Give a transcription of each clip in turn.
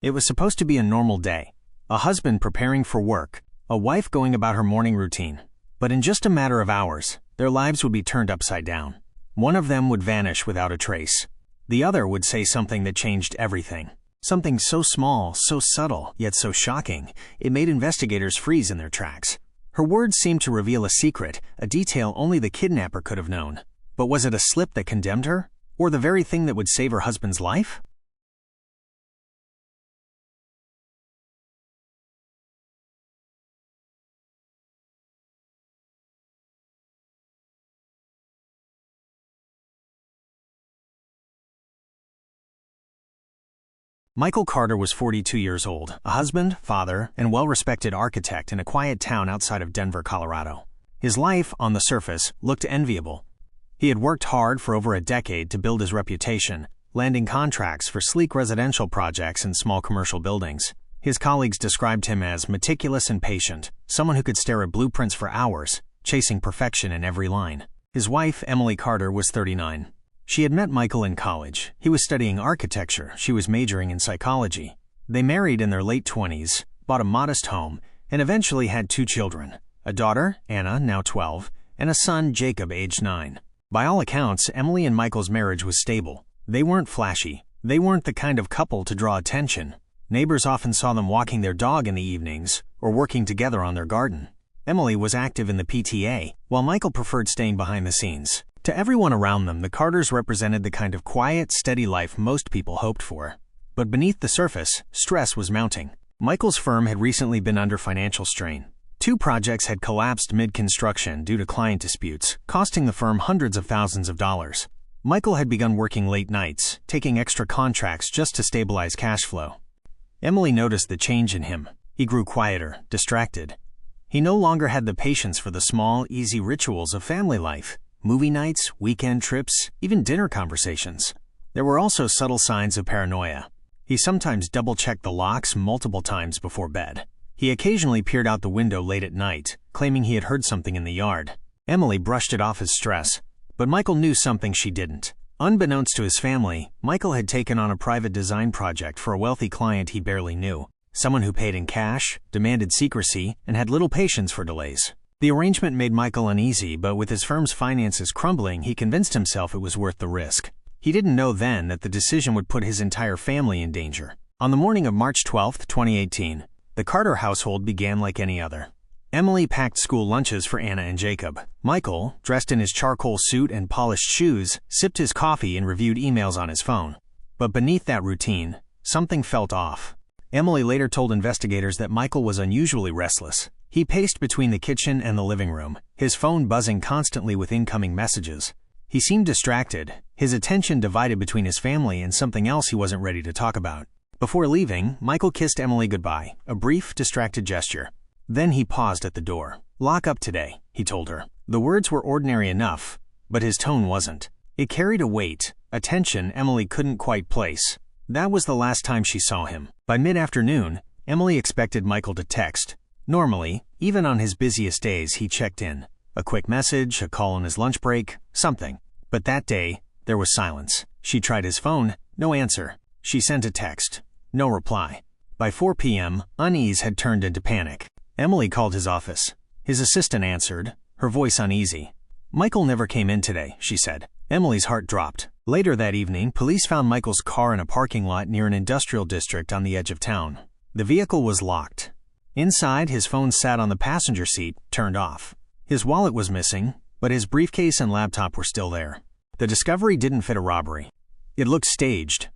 It was supposed to be a normal day. A husband preparing for work, a wife going about her morning routine. But in just a matter of hours, their lives would be turned upside down. One of them would vanish without a trace. The other would say something that changed everything. Something so small, so subtle, yet so shocking, it made investigators freeze in their tracks. Her words seemed to reveal a secret, a detail only the kidnapper could have known. But was it a slip that condemned her? Or the very thing that would save her husband's life? Michael Carter was 42 years old, a husband, father, and well-respected architect in a quiet town outside of Denver, Colorado. His life, on the surface, looked enviable. He had worked hard for over a decade to build his reputation, landing contracts for sleek residential projects and small commercial buildings. His colleagues described him as meticulous and patient, someone who could stare at blueprints for hours, chasing perfection in every line. His wife, Emily Carter, was 39. She had met Michael in college. He was studying architecture. She was majoring in psychology. They married in their late 20s, bought a modest home, and eventually had 2 children, a daughter, Anna, now 12, and a son, Jacob, aged 9. By all accounts, Emily and Michael's marriage was stable. They weren't flashy. They weren't the kind of couple to draw attention. Neighbors often saw them walking their dog in the evenings or working together on their garden. Emily was active in the PTA, while Michael preferred staying behind the scenes. To everyone around them, the Carters represented the kind of quiet, steady life most people hoped for. But beneath the surface, stress was mounting. Michael's firm had recently been under financial strain. 2 projects had collapsed mid-construction due to client disputes, costing the firm hundreds of thousands of dollars. Michael had begun working late nights, taking extra contracts just to stabilize cash flow. Emily noticed the change in him. He grew quieter, distracted. He no longer had the patience for the small, easy rituals of family life. Movie nights, weekend trips, even dinner conversations. There were also subtle signs of paranoia. He sometimes double-checked the locks multiple times before bed. He occasionally peered out the window late at night, claiming he had heard something in the yard. Emily brushed it off as stress, but Michael knew something she didn't. Unbeknownst to his family, Michael had taken on a private design project for a wealthy client he barely knew, someone who paid in cash, demanded secrecy, and had little patience for delays. The arrangement made Michael uneasy, but with his firm's finances crumbling, he convinced himself it was worth the risk. He didn't know then that the decision would put his entire family in danger. On the morning of March 12, 2018, the Carter household began like any other. Emily packed school lunches for Anna and Jacob. Michael, dressed in his charcoal suit and polished shoes, sipped his coffee and reviewed emails on his phone. But beneath that routine, something felt off. Emily later told investigators that Michael was unusually restless. He paced between the kitchen and the living room, his phone buzzing constantly with incoming messages. He seemed distracted, his attention divided between his family and something else he wasn't ready to talk about. Before leaving, Michael kissed Emily goodbye, a brief, distracted gesture. Then he paused at the door. "Lock up today," he told her. The words were ordinary enough, but his tone wasn't. It carried a weight, a tension Emily couldn't quite place. That was the last time she saw him. By mid-afternoon, Emily expected Michael to text. Normally, even on his busiest days, he checked in. A quick message, a call on his lunch break, something. But that day, there was silence. She tried his phone, no answer. She sent a text, no reply. By 4 p.m., unease had turned into panic. Emily called his office. His assistant answered, her voice uneasy. "Michael never came in today," she said. Emily's heart dropped. Later that evening, police found Michael's car in a parking lot near an industrial district on the edge of town. The vehicle was locked. Inside, his phone sat on the passenger seat, turned off. His wallet was missing, but his briefcase and laptop were still there. The discovery didn't fit a robbery. It looked staged.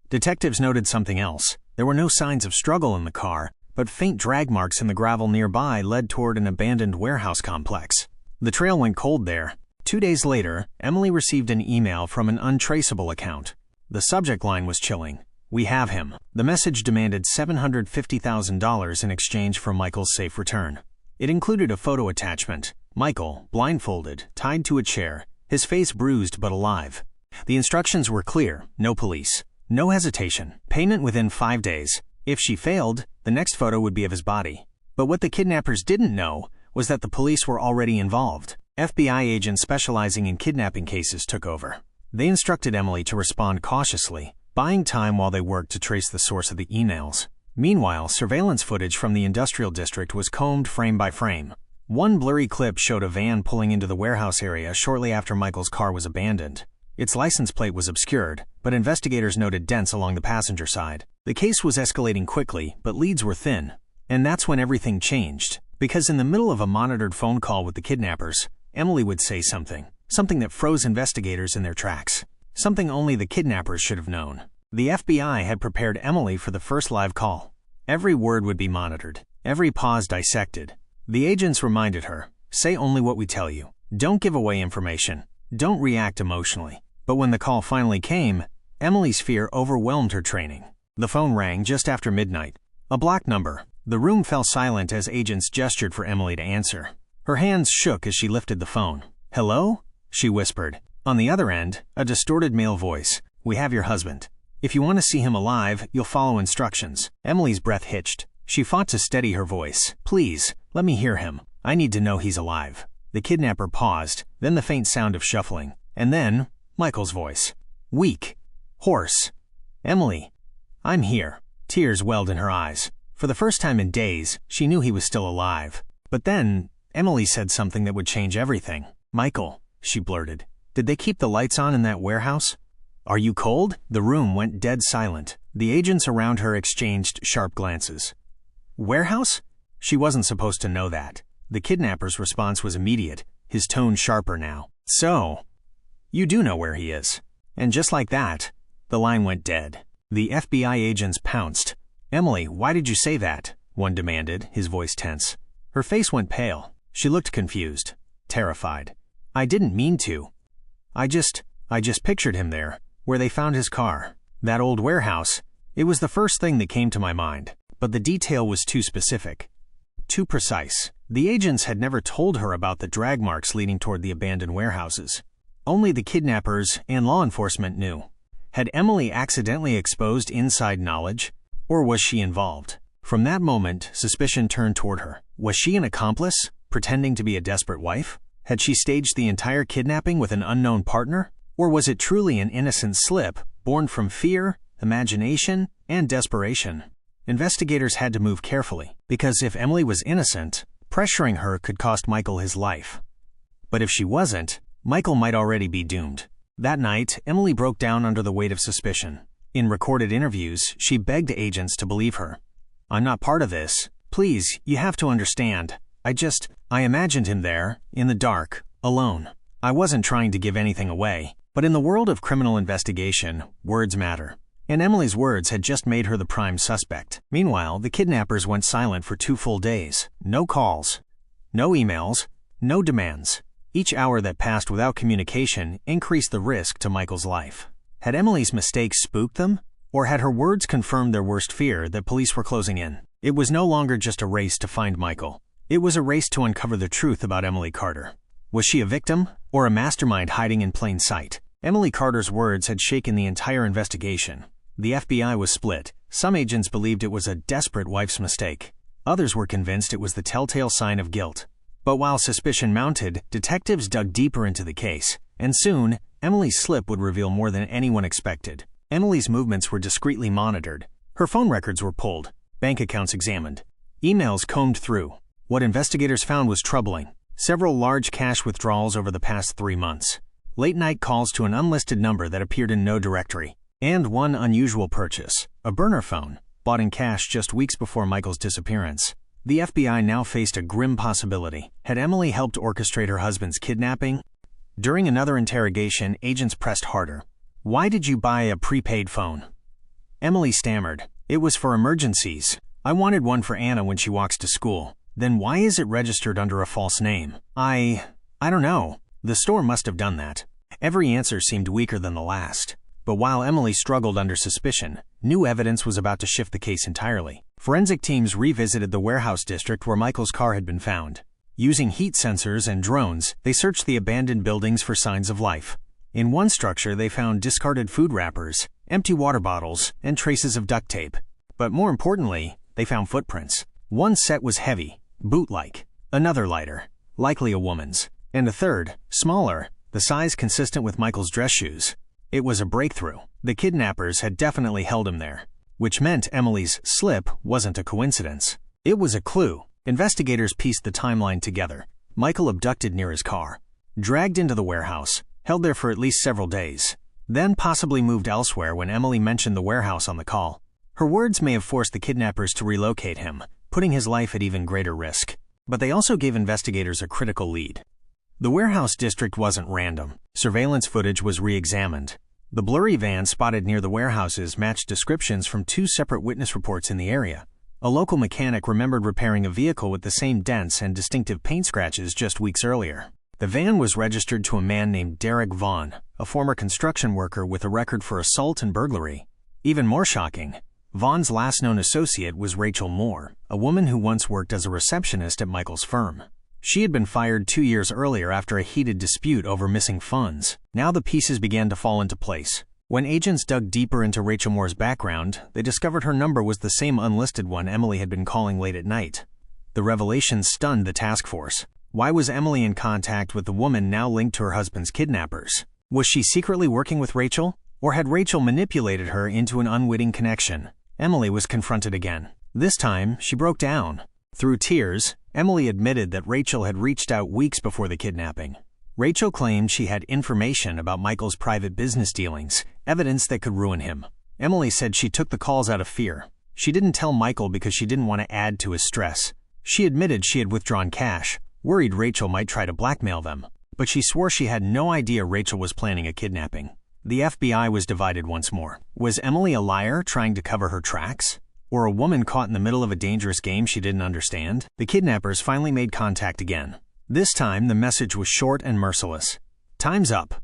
Detectives noted something else. There were no signs of struggle in the car, but faint drag marks in the gravel nearby led toward an abandoned warehouse complex. The trail went cold there. 2 days later, Emily received an email from an untraceable account. The subject line was chilling. "We have him." The message demanded $750,000 in exchange for Michael's safe return. It included a photo attachment. Michael, blindfolded, tied to a chair, his face bruised but alive. The instructions were clear: no police, no hesitation, payment within 5 days. If she failed, the next photo would be of his body. But what the kidnappers didn't know was that the police were already involved. FBI agents specializing in kidnapping cases took over. They instructed Emily to respond cautiously, buying time while they worked to trace the source of the emails. Meanwhile, surveillance footage from the industrial district was combed frame by frame. One blurry clip showed a van pulling into the warehouse area shortly after Michael's car was abandoned. Its license plate was obscured, but investigators noted dents along the passenger side. The case was escalating quickly, but leads were thin. And that's when everything changed. Because in the middle of a monitored phone call with the kidnappers, Emily would say something that froze investigators in their tracks. Something only the kidnappers should have known. The FBI had prepared Emily for the first live call. Every word would be monitored, every pause dissected. The agents reminded her, "Say only what we tell you. Don't give away information. Don't react emotionally." But when the call finally came, Emily's fear overwhelmed her training. The phone rang just after midnight. A blocked number. The room fell silent as agents gestured for Emily to answer. Her hands shook as she lifted the phone. "Hello?" she whispered. On the other end, a distorted male voice. "We have your husband. If you want to see him alive, you'll follow instructions." Emily's breath hitched. She fought to steady her voice. "Please, let me hear him. I need to know he's alive." The kidnapper paused, then the faint sound of shuffling, and then Michael's voice. Weak. Hoarse. "Emily, I'm here." Tears welled in her eyes. For the first time in days, she knew he was still alive. But then, Emily said something that would change everything. "Michael," she blurted, "did they keep the lights on in that warehouse? Are you cold?" The room went dead silent. The agents around her exchanged sharp glances. "Warehouse?" She wasn't supposed to know that. The kidnapper's response was immediate, his tone sharper now. "So, you do know where he is." And just like that, the line went dead. The FBI agents pounced. "Emily, why did you say that?" one demanded, his voice tense. Her face went pale. She looked confused, terrified. "I didn't mean to. I just pictured him there, where they found his car. That old warehouse. It was the first thing that came to my mind. But the detail was too specific. Too precise. The agents had never told her about the drag marks leading toward the abandoned warehouses. Only the kidnappers and law enforcement knew. Had Emily accidentally exposed inside knowledge? Or was she involved? From that moment, suspicion turned toward her. Was she an accomplice, pretending to be a desperate wife? Had she staged the entire kidnapping with an unknown partner? Or was it truly an innocent slip, born from fear, imagination, and desperation? Investigators had to move carefully, because if Emily was innocent, pressuring her could cost Michael his life. But if she wasn't, Michael might already be doomed. That night, Emily broke down under the weight of suspicion. In recorded interviews, she begged agents to believe her. "I'm not part of this. Please, you have to understand. I imagined him there, in the dark, alone. I wasn't trying to give anything away." But in the world of criminal investigation, words matter. And Emily's words had just made her the prime suspect. Meanwhile, the kidnappers went silent for 2 full days. No calls, no emails, no demands. Each hour that passed without communication increased the risk to Michael's life. Had Emily's mistakes spooked them? Or had her words confirmed their worst fear, that police were closing in? It was no longer just a race to find Michael. It was a race to uncover the truth about Emily Carter. Was she a victim, or a mastermind hiding in plain sight? Emily Carter's words had shaken the entire investigation. The FBI was split. Some agents believed it was a desperate wife's mistake. Others were convinced it was the telltale sign of guilt. But while suspicion mounted, detectives dug deeper into the case, and soon, Emily's slip would reveal more than anyone expected. Emily's movements were discreetly monitored. Her phone records were pulled, bank accounts examined, emails combed through. What investigators found was troubling. Several large cash withdrawals over the past 3 months. Late-night calls to an unlisted number that appeared in no directory. And one unusual purchase, a burner phone, bought in cash just weeks before Michael's disappearance. The FBI now faced a grim possibility. Had Emily helped orchestrate her husband's kidnapping? During another interrogation, agents pressed harder. "Why did you buy a prepaid phone?" Emily stammered. "It was for emergencies. I wanted one for Anna when she walks to school." "Then why is it registered under a false name?" I don't know. The store must have done that." Every answer seemed weaker than the last. But while Emily struggled under suspicion, new evidence was about to shift the case entirely. Forensic teams revisited the warehouse district where Michael's car had been found. Using heat sensors and drones, they searched the abandoned buildings for signs of life. In one structure, they found discarded food wrappers, empty water bottles, and traces of duct tape. But more importantly, they found footprints. One set was heavy, boot-like. Another lighter, likely a woman's. And a third, smaller, the size consistent with Michael's dress shoes. It was a breakthrough. The kidnappers had definitely held him there, which meant Emily's slip wasn't a coincidence. It was a clue. Investigators pieced the timeline together. Michael abducted near his car, dragged into the warehouse, held there for at least several days, then possibly moved elsewhere when Emily mentioned the warehouse on the call. Her words may have forced the kidnappers to relocate him, putting his life at even greater risk. But they also gave investigators a critical lead. The warehouse district wasn't random. Surveillance footage was re-examined. The blurry van spotted near the warehouses matched descriptions from 2 separate witness reports in the area. A local mechanic remembered repairing a vehicle with the same dents and distinctive paint scratches just weeks earlier. The van was registered to a man named Derek Vaughn, a former construction worker with a record for assault and burglary. Even more shocking, Vaughn's last known associate was Rachel Moore, a woman who once worked as a receptionist at Michael's firm. She had been fired 2 years earlier after a heated dispute over missing funds. Now the pieces began to fall into place. When agents dug deeper into Rachel Moore's background, they discovered her number was the same unlisted one Emily had been calling late at night. The revelation stunned the task force. Why was Emily in contact with the woman now linked to her husband's kidnappers? Was she secretly working with Rachel? Or had Rachel manipulated her into an unwitting connection? Emily was confronted again. This time, she broke down. Through tears, Emily admitted that Rachel had reached out weeks before the kidnapping. Rachel claimed she had information about Michael's private business dealings, evidence that could ruin him. Emily said she took the calls out of fear. She didn't tell Michael because she didn't want to add to his stress. She admitted she had withdrawn cash, worried Rachel might try to blackmail them. But she swore she had no idea Rachel was planning a kidnapping. The FBI was divided once more. Was Emily a liar trying to cover her tracks? Or a woman caught in the middle of a dangerous game she didn't understand? The kidnappers finally made contact again. This time, the message was short and merciless. Time's up.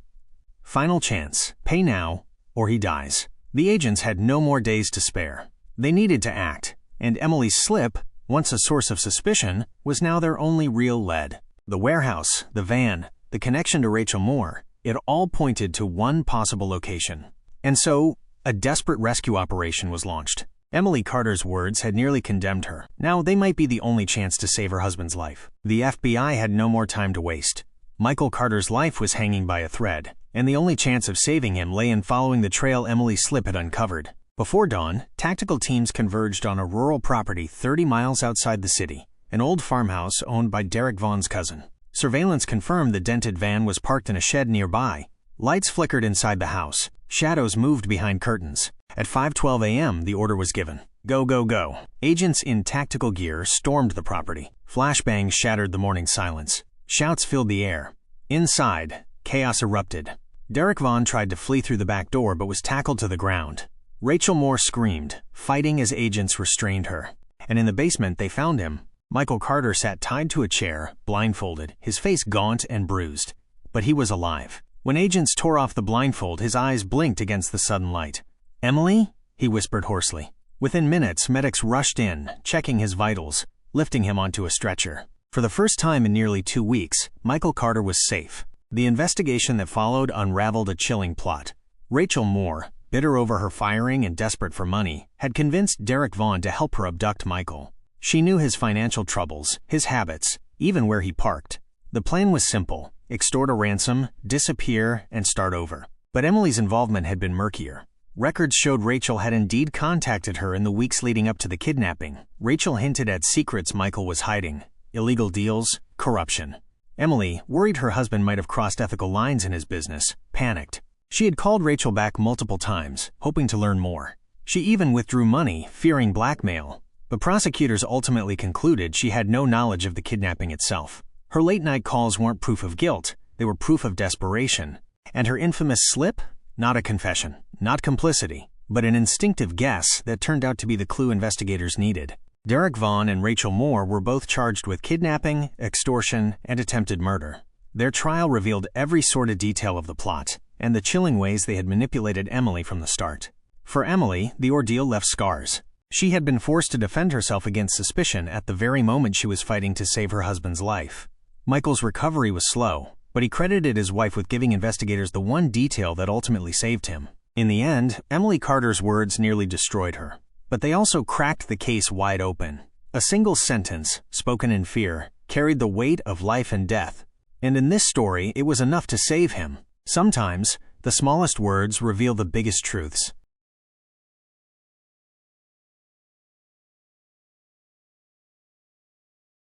Final chance. Pay now, or he dies. The agents had no more days to spare. They needed to act, and Emily's slip, once a source of suspicion, was now their only real lead. The warehouse, the van, the connection to Rachel Moore, it all pointed to one possible location. And so, a desperate rescue operation was launched. Emily Carter's words had nearly condemned her. Now they might be the only chance to save her husband's life. The FBI had no more time to waste. Michael Carter's life was hanging by a thread, and the only chance of saving him lay in following the trail Emily's slip had uncovered. Before dawn, tactical teams converged on a rural property 30 miles outside the city, an old farmhouse owned by Derek Vaughn's cousin. Surveillance confirmed the dented van was parked in a shed nearby. Lights flickered inside the house. Shadows moved behind curtains. At 5:12 a.m., the order was given. Go, go, go. Agents in tactical gear stormed the property. Flashbangs shattered the morning silence. Shouts filled the air. Inside, chaos erupted. Derek Vaughn tried to flee through the back door but was tackled to the ground. Rachel Moore screamed, fighting as agents restrained her. And in the basement, they found him. Michael Carter sat tied to a chair, blindfolded, his face gaunt and bruised. But he was alive. When agents tore off the blindfold, his eyes blinked against the sudden light. "Emily?" he whispered hoarsely. Within minutes, medics rushed in, checking his vitals, lifting him onto a stretcher. For the first time in nearly 2 weeks, Michael Carter was safe. The investigation that followed unraveled a chilling plot. Rachel Moore, bitter over her firing and desperate for money, had convinced Derek Vaughn to help her abduct Michael. She knew his financial troubles, his habits, even where he parked. The plan was simple: extort a ransom, disappear, and start over. But Emily's involvement had been murkier. Records showed Rachel had indeed contacted her in the weeks leading up to the kidnapping. Rachel hinted at secrets Michael was hiding: illegal deals, corruption. Emily, worried her husband might have crossed ethical lines in his business, panicked. She had called Rachel back multiple times, hoping to learn more. She even withdrew money, fearing blackmail. But prosecutors ultimately concluded she had no knowledge of the kidnapping itself. Her late-night calls weren't proof of guilt, they were proof of desperation. And her infamous slip? Not a confession, not complicity, but an instinctive guess that turned out to be the clue investigators needed. Derek Vaughn and Rachel Moore were both charged with kidnapping, extortion, and attempted murder. Their trial revealed every sordid detail of the plot, and the chilling ways they had manipulated Emily from the start. For Emily, the ordeal left scars. She had been forced to defend herself against suspicion at the very moment she was fighting to save her husband's life. Michael's recovery was slow, but he credited his wife with giving investigators the one detail that ultimately saved him. In the end, Emily Carter's words nearly destroyed her. But they also cracked the case wide open. A single sentence, spoken in fear, carried the weight of life and death. And in this story, it was enough to save him. Sometimes, The smallest words reveal the biggest truths.